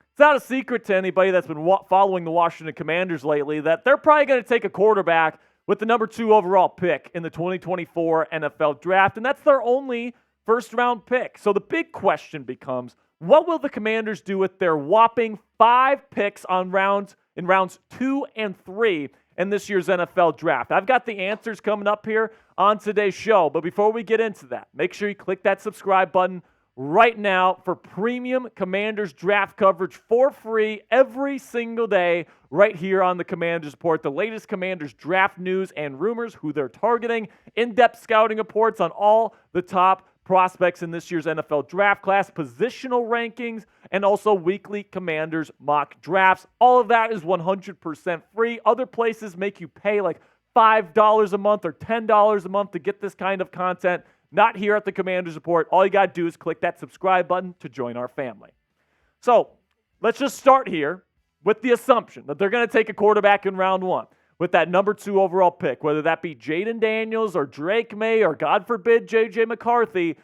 It's not a secret to anybody that's been following the Washington Commanders lately that they're probably going to take a quarterback with the number 2 overall pick in the 2024 NFL Draft, and that's their only first-round pick. So the big question becomes, what will the Commanders do with their whopping 5 picks in rounds 2 and 3 in this year's NFL Draft? I've got the answers coming up here on today's show, but before we get into that, make sure you click that subscribe button right now for premium Commanders draft coverage for free every single day right here on the Commanders Report. The latest Commanders draft news and rumors, who they're targeting, in-depth scouting reports on all the top prospects in this year's NFL draft class, positional rankings, and also weekly Commanders mock drafts. All of that is 100% free. Other places make you pay like $5 a month or $10 a month to get this kind of content. Not here at the Commanders Report. All you got to do is click that subscribe button to join our family. So let's just start here with the assumption that they're going to take a quarterback in round 1 with that number 2 overall pick, whether that be Jaden Daniels or Drake May or, God forbid, J.J. McCarthy.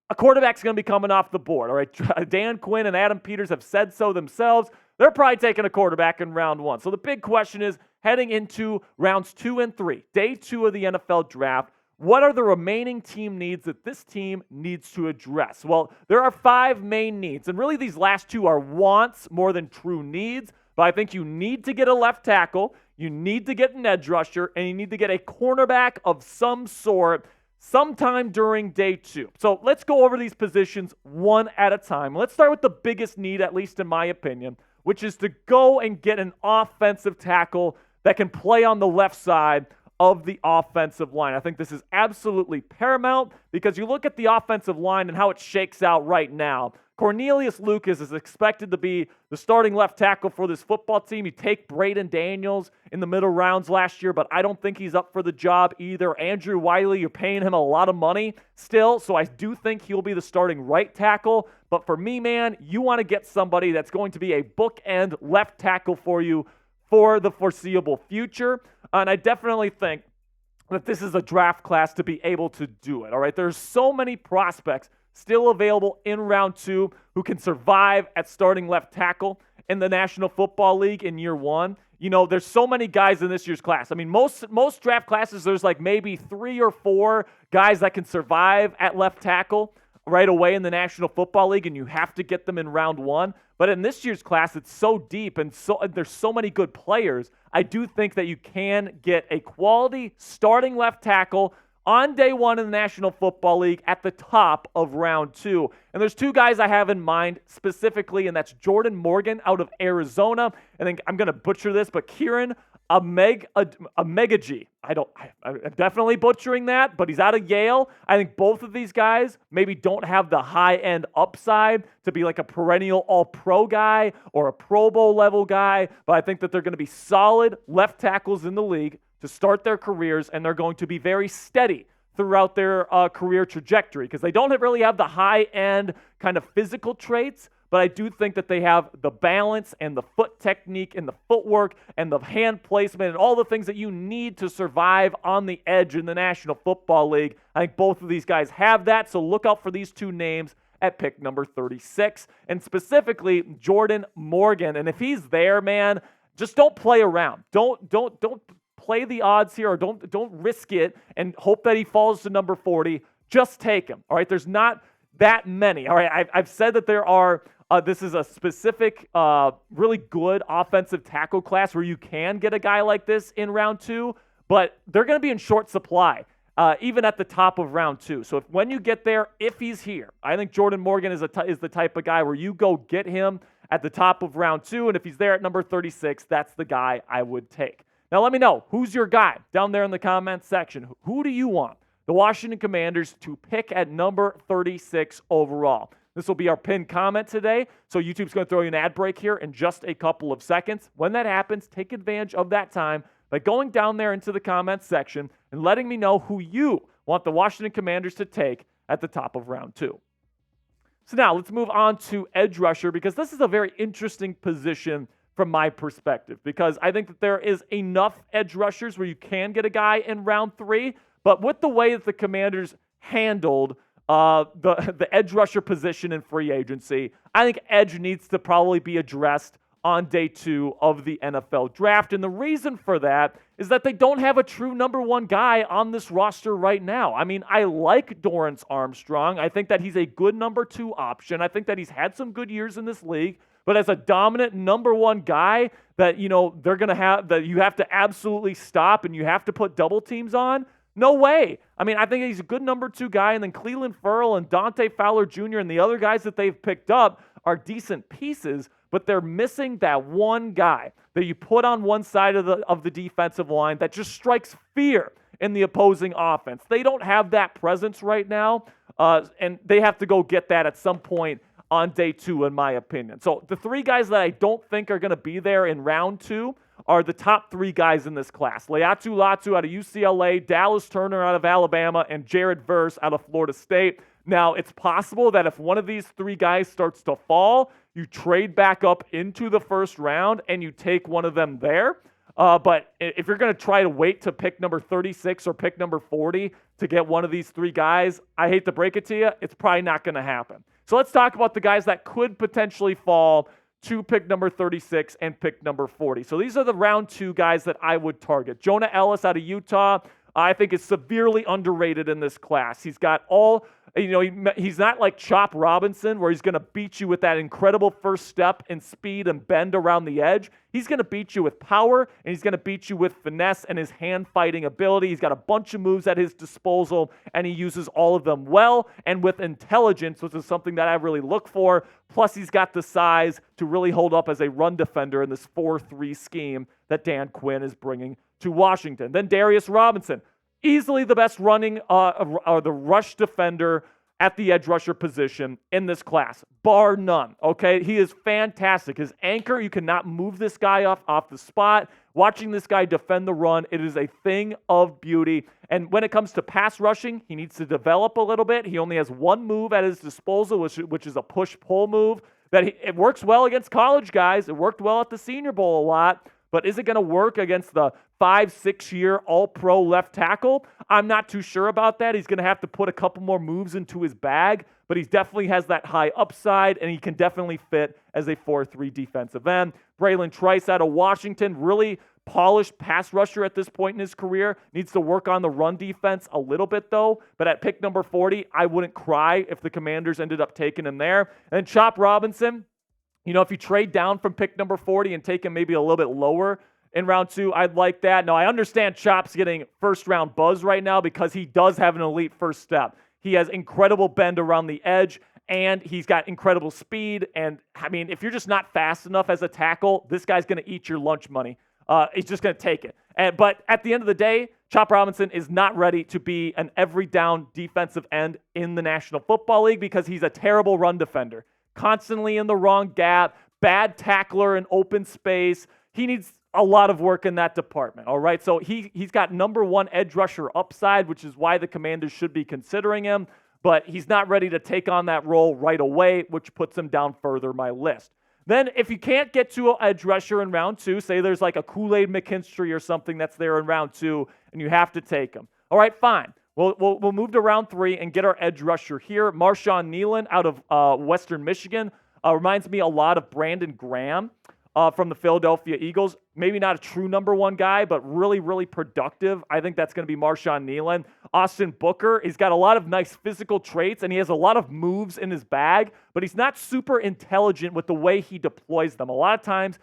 A quarterback's going to be coming off the board. All right, Dan Quinn and Adam Peters have said so themselves. They're probably taking a quarterback in round 1. So the big question is, heading into rounds 2 and 3, day 2 of the NFL Draft, what are the remaining team needs that this team needs to address? Well, there are 5 main needs, and really these last 2 are wants more than true needs, but I think you need to get a left tackle, you need to get an edge rusher, and you need to get a cornerback of some sort sometime during day 2. So let's go over these positions one at a time. Let's start with the biggest need, at least in my opinion, which is to go and get an offensive tackle that can play on the left side of the offensive line. I think this is absolutely paramount because you look at the offensive line and how it shakes out right now. Cornelius Lucas is expected to be the starting left tackle for this football team. You take Bralen Daniels in the middle rounds last year, but I don't think he's up for the job either. Andrew Wiley, you're paying him a lot of money still, so I do think he'll be the starting right tackle. But for me, man, you want to get somebody that's going to be a bookend left tackle for you for the foreseeable future. And I definitely think that this is a draft class to be able to do it. All right, there's so many prospects still available in round 2 who can survive at starting left tackle in the National Football League in year 1. You know, there's so many guys in this year's class. I mean, most draft classes, there's like maybe 3 or 4 guys that can survive at left tackle right away in the National Football League, and you have to get them in round 1. But in this year's class, it's so deep and there's so many good players. I do think that you can get a quality starting left tackle on day 1 in the National Football League at the top of round 2. And there's 2 guys I have in mind specifically, and that's Jordan Morgan out of Arizona. I think I'm going to butcher this, but Kieran Amegaji. I'm definitely butchering that, but he's out of Yale. I think both of these guys maybe don't have the high-end upside to be like a perennial all-pro guy or a Pro Bowl level guy, but I think that they're going to be solid left tackles in the league to start their careers, and they're going to be very steady throughout their career trajectory because they don't really have the high-end kind of physical traits, but I do think that they have the balance and the foot technique and the footwork and the hand placement and all the things that you need to survive on the edge in the National Football League. I think both of these guys have that, so look out for these 2 names at pick number 36, and specifically Jordan Morgan. And if he's there, man, just don't play around. Don't play the odds here, or don't risk it and hope that he falls to number 40. Just take him. All right, there's not that many. All right, I've said that there are. This is a specific, really good offensive tackle class where you can get a guy like this in round 2, but they're going to be in short supply, even at the top of round 2. So when you get there, if he's here, I think Jordan Morgan is the type of guy where you go get him at the top of round 2, and if he's there at number 36, that's the guy I would take. Now let me know, who's your guy down there in the comments section? Who do you want the Washington Commanders to pick at number 36 overall? This will be our pinned comment today, so YouTube's going to throw you an ad break here in just a couple of seconds. When that happens, take advantage of that time by going down there into the comments section and letting me know who you want the Washington Commanders to take at the top of round 2. So now let's move on to edge rusher, because this is a very interesting position from my perspective, because I think that there is enough edge rushers where you can get a guy in round 3, but with the way that the Commanders handled the edge rusher position in free agency. I think edge needs to probably be addressed on day 2 of the NFL draft. And the reason for that is that they don't have a true number 1 guy on this roster right now. I mean, I like Dorrance Armstrong. I think that he's a good number 2 option. I think that he's had some good years in this league. But as a dominant number 1 guy that, they're going to have, that you have to absolutely stop and you have to put double teams on, no way. I mean, I think he's a good number 2 guy, and then Cleveland Ferrell and Dante Fowler Jr. and the other guys that they've picked up are decent pieces, but they're missing that one guy that you put on one side of the defensive line that just strikes fear in the opposing offense. They don't have that presence right now, and they have to go get that at some point on day 2, in my opinion. So the 3 guys that I don't think are going to be there in round 2 are the top 3 guys in this class. Laiatu Latu out of UCLA, Dallas Turner out of Alabama, and Jared Verse out of Florida State. Now, it's possible that if one of these 3 guys starts to fall, you trade back up into the first round and you take one of them there. But if you're going to try to wait to pick number 36 or pick number 40 to get one of these 3 guys, I hate to break it to you, it's probably not going to happen. So let's talk about the guys that could potentially fall to pick number 36 and pick number 40. So these are the round 2 guys that I would target. Jonah Ellis out of Utah, I think is severely underrated in this class. He's got he's not like Chop Robinson where he's going to beat you with that incredible first step and speed and bend around the edge. He's going to beat you with power, and he's going to beat you with finesse and his hand-fighting ability. He's got a bunch of moves at his disposal, and he uses all of them well and with intelligence, which is something that I really look for. Plus, he's got the size to really hold up as a run defender in this 4-3 scheme that Dan Quinn is bringing to Washington. Then Darius Robinson, easily the best running or the rush defender at the edge rusher position in this class, bar none, okay? He is fantastic. His anchor, you cannot move this guy off the spot. Watching this guy defend the run, it is a thing of beauty. And when it comes to pass rushing, he needs to develop a little bit. He only has one move at his disposal, which is a push-pull move. It works well against college guys. It worked well at the Senior Bowl a lot. But is it going to work against the 5-6-year all-pro left tackle? I'm not too sure about that. He's going to have to put a couple more moves into his bag, but he definitely has that high upside, and he can definitely fit as a 4-3 defensive end. Bralen Trice out of Washington, really polished pass rusher at this point in his career. Needs to work on the run defense a little bit, though. But at pick number 40, I wouldn't cry if the Commanders ended up taking him there. And Chop Robinson, if you trade down from pick number 40 and take him maybe a little bit lower in round 2, I'd like that. Now, I understand Chop's getting first-round buzz right now because he does have an elite first step. He has incredible bend around the edge, and he's got incredible speed. And, I mean, if you're just not fast enough as a tackle, this guy's going to eat your lunch money. He's just going to take it. But at the end of the day, Chop Robinson is not ready to be an every-down defensive end in the National Football League because he's a terrible run defender. Constantly in the wrong gap, bad tackler in open space. He needs a lot of work in that department, all right? So he's got number 1 edge rusher upside, which is why the Commanders should be considering him, but he's not ready to take on that role right away, which puts him down further my list. Then if you can't get to an edge rusher in round 2, say there's like a Kool-Aid McKinstry or something that's there in round 2, and you have to take him. All right, fine. We'll move to round 3 and get our edge rusher here. Marshawn Nealon out of Western Michigan reminds me a lot of Brandon Graham from the Philadelphia Eagles. Maybe not a true number 1 guy, but really, really productive. I think that's going to be Marshawn Nealon. Austin Booker, he's got a lot of nice physical traits, and he has a lot of moves in his bag, but he's not super intelligent with the way he deploys them. A lot of times,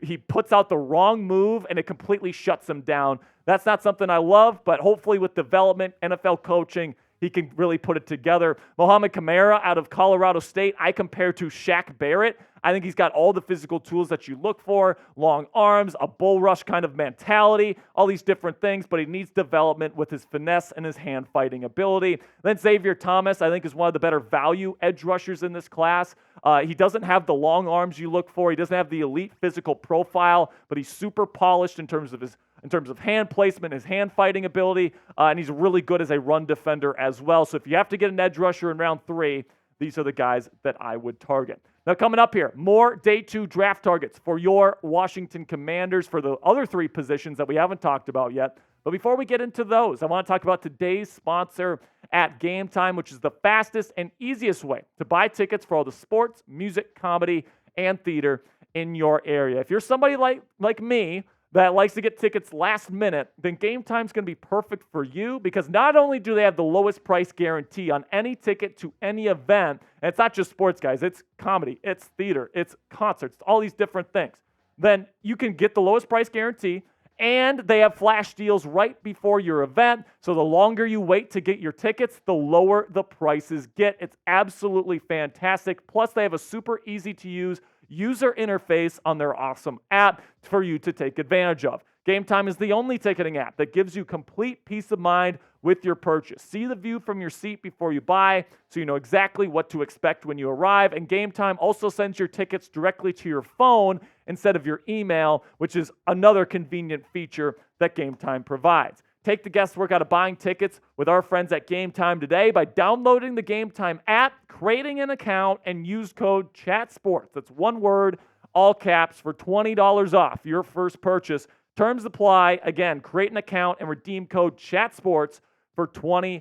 he puts out the wrong move, and it completely shuts him down. That's not something I love, but hopefully with development, NFL coaching, he can really put it together. Mohamed Kamara out of Colorado State, I compare to Shaq Barrett. I think he's got all the physical tools that you look for, long arms, a bull rush kind of mentality, all these different things, but he needs development with his finesse and his hand-fighting ability. Then Xavier Thomas, I think, is one of the better value edge rushers in this class. He doesn't have the long arms you look for. He doesn't have the elite physical profile, but he's super polished in terms of hand placement, his hand-fighting ability, and he's really good as a run defender as well. So if you have to get an edge rusher in round 3, these are the guys that I would target. Now, coming up here, more day 2 draft targets for your Washington Commanders for the other 3 positions that we haven't talked about yet. But before we get into those, I want to talk about today's sponsor at Game Time, which is the fastest and easiest way to buy tickets for all the sports, music, comedy, and theater in your area. If you're somebody like me that likes to get tickets last minute, then Game Time's going to be perfect for you because not only do they have the lowest price guarantee on any ticket to any event, and it's not just sports, guys, it's comedy, it's theater, it's concerts, all these different things, then you can get the lowest price guarantee, and they have flash deals right before your event. So the longer you wait to get your tickets, the lower the prices get. It's absolutely fantastic. Plus, they have a super easy to use user interface on their awesome app for you to take advantage of. Game Time is the only ticketing app that gives you complete peace of mind with your purchase. See the view from your seat before you buy so you know exactly what to expect when you arrive. And Game Time also sends your tickets directly to your phone instead of your email, which is another convenient feature that Game Time provides. Take the guesswork out of buying tickets with our friends at Game Time today by downloading the Game Time app, creating an account, and use code CHATSPORTS. That's one word, all caps, for $20 off your first purchase. Terms apply. Again, create an account and redeem code CHATSPORTS for $20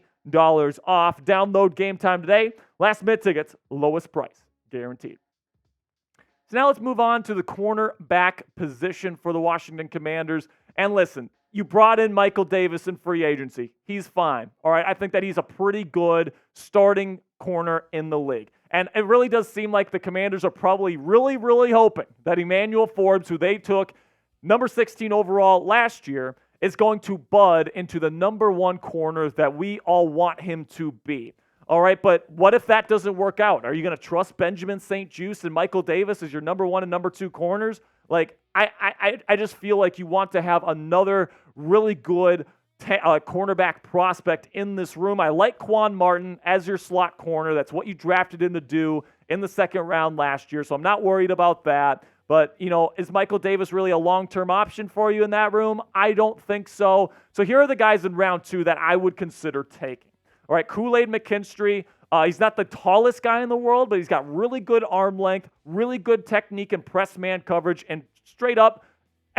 off. Download Game Time today. Last minute tickets, lowest price, guaranteed. So now let's move on to the cornerback position for the Washington Commanders. And listen, you brought in Michael Davis in free agency. He's fine. All right, I think that he's a pretty good starting corner in the league. And it really does seem like the Commanders are probably really hoping that Emmanuel Forbes, who they took number 16 overall last year, is going to bud into the number one corner that we all want him to be. All right, but what if that doesn't work out? Are you going to trust Benjamin St-Juste and Michael Davis as your number one and number two corners? Like, I just feel like you want to have another really good cornerback prospect in this room. I like Quan Martin as your slot corner. That's what you drafted him to do in the second round last year, so I'm not worried about that. But, you know, is Michael Davis really a long-term option for you in that room? I don't think so. So here are the guys in round two that I would consider taking. All right, Kool-Aid McKinstry. He's not the tallest guy in the world, but he's got really good arm length, really good technique and press man coverage, and straight up,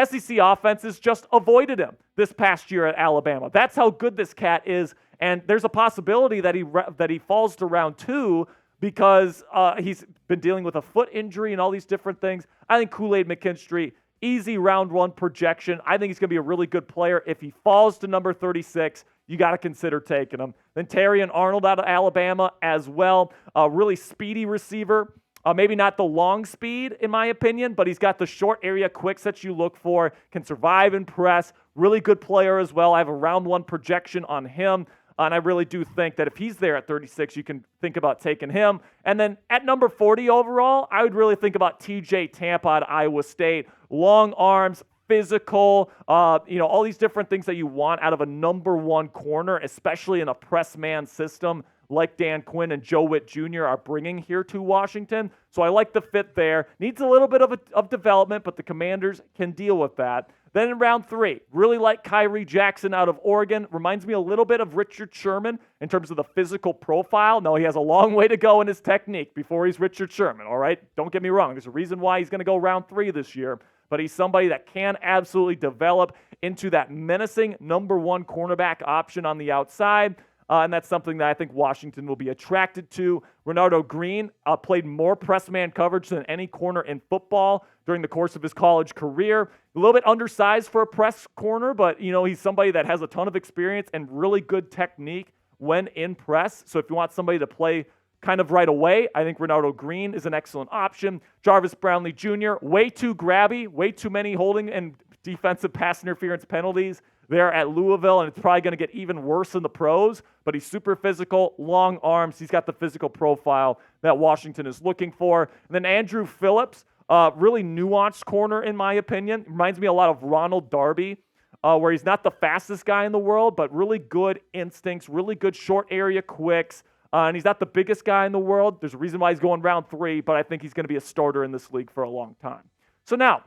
SEC offenses just avoided him this past year at Alabama. That's how good this cat is, and there's a possibility that he falls to round two because he's been dealing with a foot injury and all these different things. I think Kool-Aid McKinstry, easy round one projection. I think he's going to be a really good player. If he falls to number 36, you got to consider taking him. Then Terrion Arnold out of Alabama as well. A really speedy receiver. Maybe not the long speed, in my opinion, but he's got the short area quicks that you look for, can survive and press. Really good player as well. I have a round one projection on him. And I really do think that if he's there at 36, you can think about taking him. And then at number 40 overall, I would really think about TJ Tampa out of Iowa State. Long arms, physical, all these different things that you want out of a number one corner, especially in a press man system like Dan Quinn and Joe Witt Jr. are bringing here to Washington. So I like the fit there. Needs a little bit of development, but the Commanders can deal with that. Then in round three, really like Kyrie Jackson out of Oregon. Reminds me a little bit of Richard Sherman in terms of the physical profile. No, he has a long way to go in his technique before he's Richard Sherman, all right? Don't get me wrong. There's a reason why he's going to go round three this year. But he's somebody that can absolutely develop into that menacing number one cornerback option on the outside. And that's something that I think Washington will be attracted to. Renardo Green played more press man coverage than any corner in football during the course of his college career. A little bit undersized for a press corner, but he's somebody that has a ton of experience and really good technique when in press. So if you want somebody to play kind of right away, I think Renardo Green is an excellent option. Jarvis Brownlee Jr., way too grabby, way too many holding and defensive pass interference penalties there at Louisville, and it's probably going to get even worse in the pros, but he's super physical, long arms. He's got the physical profile that Washington is looking for. And then Andrew Phillips, really nuanced corner in my opinion. Reminds me a lot of Ronald Darby, where he's not the fastest guy in the world, but really good instincts, really good short area quicks, and he's not the biggest guy in the world. There's a reason why he's going round three, but I think he's going to be a starter in this league for a long time. So now,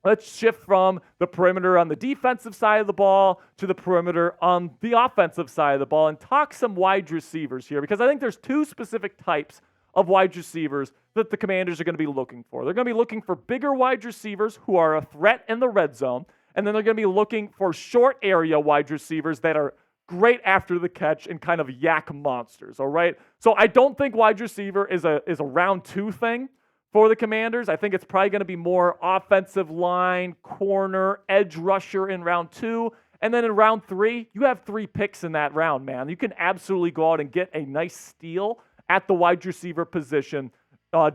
let's shift from the perimeter on the defensive side of the ball to the perimeter on the offensive side of the ball and talk some wide receivers here, because I think there's two specific types of wide receivers that the Commanders are going to be looking for. They're going to be looking for bigger wide receivers who are a threat in the red zone, And then they're going to be looking for short area wide receivers that are great after the catch and kind of yak monsters, all right? So I don't think wide receiver is a round 2 thing for the Commanders. I think it's probably going to be more offensive line, corner, edge rusher in round 2. And then in round 3, you have 3 picks in that round, man. You can absolutely go out and get a nice steal at the wide receiver position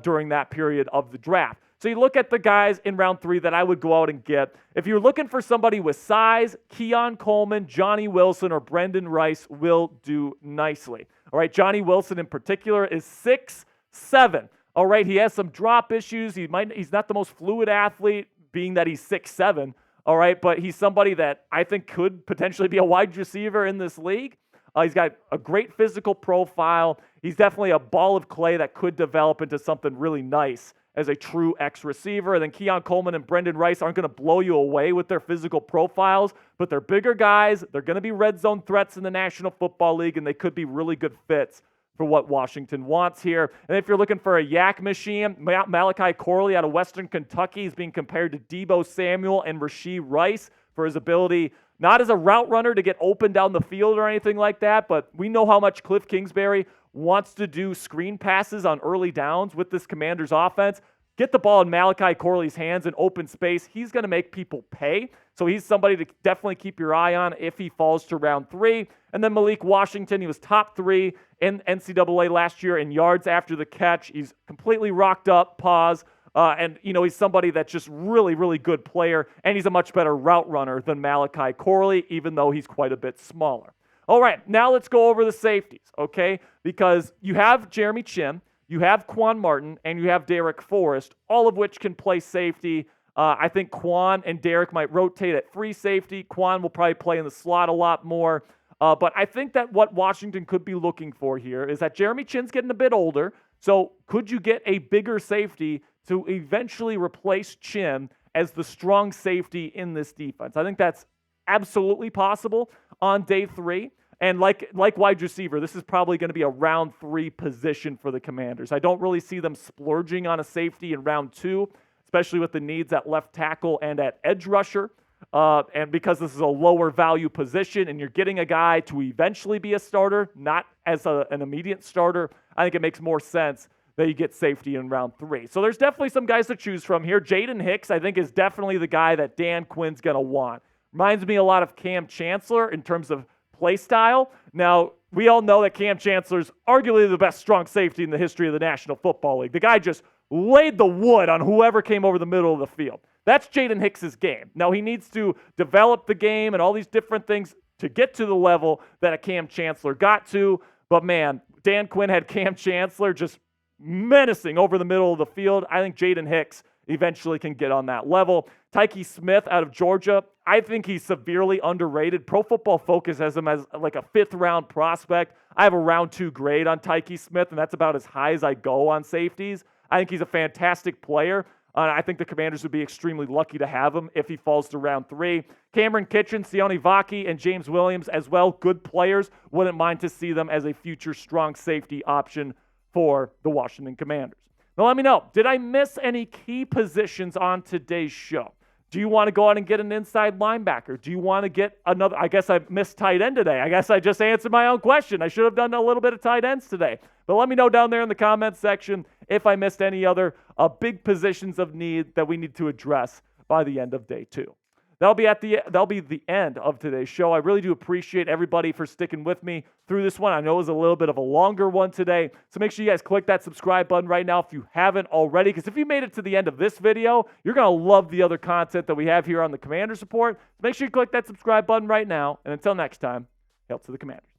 during that period of the draft. So you look at the guys in round 3 that I would go out and get. If you're looking for somebody with size, Keon Coleman, Johnny Wilson, or Bralen Trice will do nicely. All right, Johnny Wilson in particular is 6'7". All right, he has some drop issues. He's not the most fluid athlete, being that he's 6'7". All right, but he's somebody that I think could potentially be a wide receiver in this league. He's got a great physical profile. He's definitely a ball of clay that could develop into something really nice as a true X receiver. And then Keon Coleman and Bralen Trice aren't going to blow you away with their physical profiles, but they're bigger guys. They're going to be red zone threats in the National Football League, and they could be really good fits for what Washington wants here. And if you're looking for a yak machine, Malachi Corley out of Western Kentucky is being compared to Deebo Samuel and Rashee Rice for his ability, not as a route runner to get open down the field or anything like that, but we know how much Cliff Kingsbury wants to do screen passes on early downs with this Commanders offense. Get the ball in Malachi Corley's hands in open space. He's going to make people pay. So he's somebody to definitely keep your eye on if he falls to round 3. And then Malik Washington, he was top 3 in NCAA last year in yards after the catch. He's completely rocked up, pause. And, he's somebody that's just really, really good player. And he's a much better route runner than Malachi Corley, even though he's quite a bit smaller. All right, now let's go over the safeties, okay? Because you have Jeremy Chin, you have Quan Martin, and you have Derek Forrest, all of which can play safety. I think Quan and Derek might rotate at free safety. Quan will probably play in the slot a lot more. But I think that what Washington could be looking for here is that Jeremy Chin's getting a bit older. So could you get a bigger safety to eventually replace Chin as the strong safety in this defense? I think that's absolutely possible on day 3. And like wide receiver, this is probably going to be a round 3 position for the Commanders. I don't really see them splurging on a safety in round 2, especially with the needs at left tackle and at edge rusher. And because this is a lower value position and you're getting a guy to eventually be a starter, not as an immediate starter, I think it makes more sense that you get safety in round 3. So there's definitely some guys to choose from here. Jaden Hicks, I think, is definitely the guy that Dan Quinn's going to want. Reminds me a lot of Cam Chancellor in terms of play style. Now, we all know that Cam Chancellor's arguably the best strong safety in the history of the National Football League. The guy just laid the wood on whoever came over the middle of the field. That's Jaden Hicks' game. Now, he needs to develop the game and all these different things to get to the level that a Cam Chancellor got to. But, man, Dan Quinn had Cam Chancellor just menacing over the middle of the field. I think Jaden Hicks eventually can get on that level. Tyke Smith out of Georgia, I think he's severely underrated. Pro Football Focus has him as like a 5th-round prospect. I have a round 2 grade on Tyke Smith, and that's about as high as I go on safeties. I think he's a fantastic player. I think the Commanders would be extremely lucky to have him if he falls to round 3. Cameron Kitchen, Sione Vaki, and James Williams as well, good players. Wouldn't mind to see them as a future strong safety option for the Washington Commanders. Now let me know, did I miss any key positions on today's show? Do you want to go out and get an inside linebacker? Do you want to get another? I guess I missed tight end today. I guess I just answered my own question. I should have done a little bit of tight ends today. But let me know down there in the comments section if I missed any other big positions of need that we need to address by the end of day 2. That'll be the end of today's show. I really do appreciate everybody for sticking with me through this one. I know it was a little bit of a longer one today, so make sure you guys click that subscribe button right now if you haven't already, because if you made it to the end of this video, you're going to love the other content that we have here on the Commanders Report. So make sure you click that subscribe button right now, and until next time, hail to the Commanders.